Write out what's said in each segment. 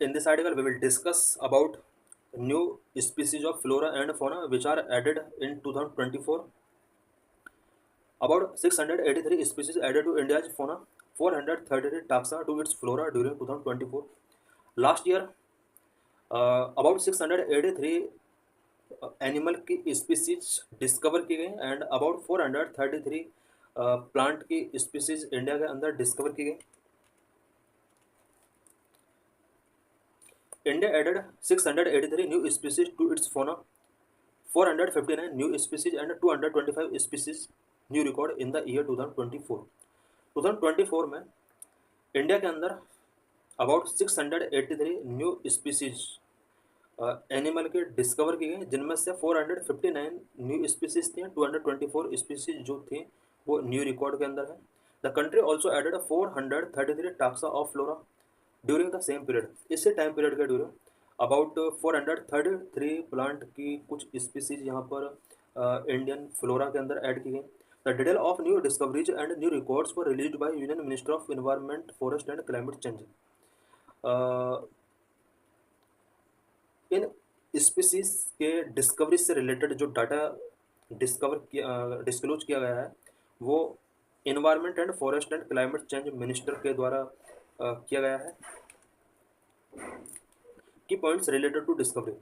In this article, we will discuss about new species of flora and fauna which are added in 2024. About 683 species added to India's fauna, 433 taxa to its flora during 2024. Last year, about 683 animal की species discover की गई and about 433 plant की species India के अंदर discover की गई. India added 683 new species to its fauna, 459 new species and 225 species new record in the year 2024. 2024 में India के अंदर अबाउट 683 न्यू स्पीसीज एनिमल के डिस्कवर की गई, जिनमें से 459 न्यू स्पीसीज थी, 224 स्पीसीज जो थी वो न्यू रिकॉर्ड के अंदर है. The country also added 433 taxa of flora during the same period. इसी टाइम पीरियड के ड्यूरिंग अबाउट 433 प्लांट की कुछ स्पीसीज यहाँ पर इंडियन फ्लोरा के अंदर ऐड की गई. The detail of new discoveries and new records were released by union minister of environment, forest and climate change. इन स्पीसीज के डिस्कवरी से रिलेटेड जो डाटा डिस्क्लोज किया गया है वो environment and forest and climate change minister के द्वारा किया गया है. Key points related to discovery,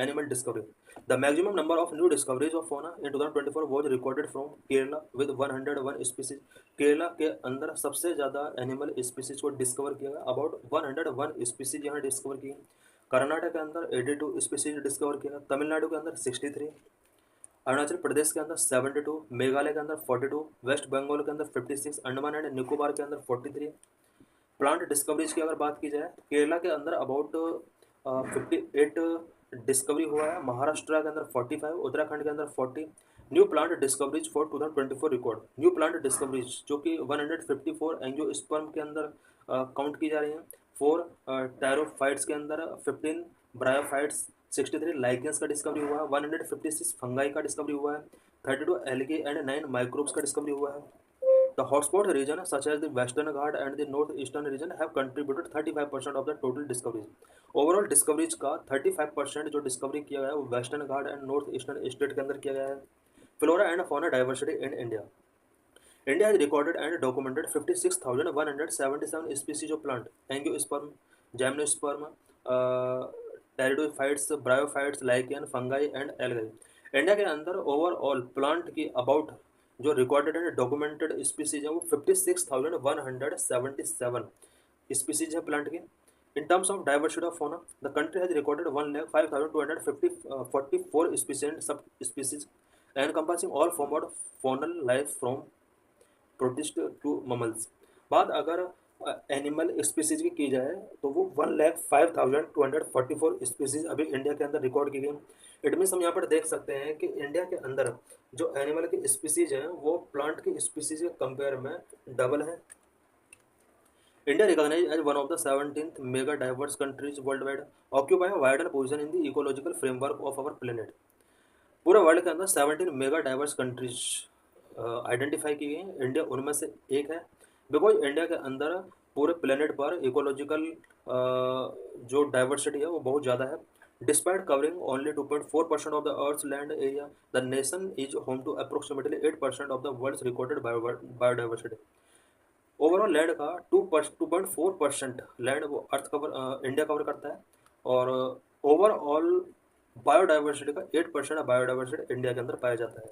animal discovery. The maximum number of new discoveries of fauna in 2024 was recorded from Kerala with 101 species. Kerala के अंदर सबसे ज़्यादा एनिमल स्पीसीज को डिस्कवर किया गया, अबाउट 101 स्पीसीज यहाँ डिस्कवर की. कर्नाटक के अंदर 82 स्पीसीज डिस्कवर किया, तमिलनाडु के अंदर 63, अरुणाचल प्रदेश के अंदर 72, मेघालय के अंदर 42, वेस्ट बंगाल के अंदर 56, अंडमान एंड निकोबार के अंदर 43. प्लांट डिस्कवरीज की अगर बात की जाए, केरला के अंदर अबाउट 58 डिस्कवरी हुआ है, महाराष्ट्र के अंदर 45, उत्तराखंड के अंदर 40. New plant discoveries for 2024 record. New plant discoveries जो कि 154 एंजियोस्पर्म के अंदर काउंट की जा रही हैं, 4 टायरोफाइट्स के अंदर 15 ब्रायोफाइट्स, 63 लाइकेंस का डिस्कवरी हुआ है, 156 फंगाई का डिस्कवरी हुआ है, 32 एल्गे एंड 9 माइक्रोब्स का डिस्कवरी हुआ है. The hotspot region such as the Western Ghat and the Northeastern region have contributed 35% of the total discoveries. Overall discoveries का 35% जो डिस्कवरी किया गया है वो western Ghat and north eastern state के अंदर किया गया है. Flora and fauna diversity in India. India has recorded and documented 56,177 species of plant, angiosperm, gymnosperm, pteridophytes, bryophytes, lichen, fungi and algae. India के अंदर ओवरऑल प्लांट की अबाउट जो recorded and documented species है वो 56,177 स्पीसीज है plant की. In terms of diversity of fauna, the country has recorded 1,05,244 species and sub species encompassing all form of faunal life from protist to mammals. बात अगर animal species की जाए तो वो 1,05,244 स्पीसीज अभी इंडिया के अंदर रिकॉर्ड की गई. इट मीन्स हम यहाँ पर देख सकते हैं कि इंडिया के अंदर जो एनिमल की स्पीसीज हैं वो प्लांट की स्पीसीज के कंपेयर में डबल है. India recognise as one of the 17th mega diverse countries world wide, occupy vital position in the ecological framework of our planet. पूरे वर्ल्ड के अंदर 17 मेगा डाइवर्स कंट्रीज आइडेंटिफाई की गई हैं, इंडिया उनमें से एक है. बिकॉज इंडिया के अंदर पूरे प्लेनेट पर इकोलॉजिकल जो डाइवर्सिटी है वो बहुत ज़्यादा है. Despite covering only 2.4% of the earth's land area, the nation is home to approximately 8% of the world's recorded biodiversity. Overall land का 2.4% लैंड वो अर्थ कवर इंडिया कवर करता है, और ओवरऑल बायोडाइवर्सिटी का 8% बायोडाइवर्सिटी इंडिया के अंदर पाया जाता है.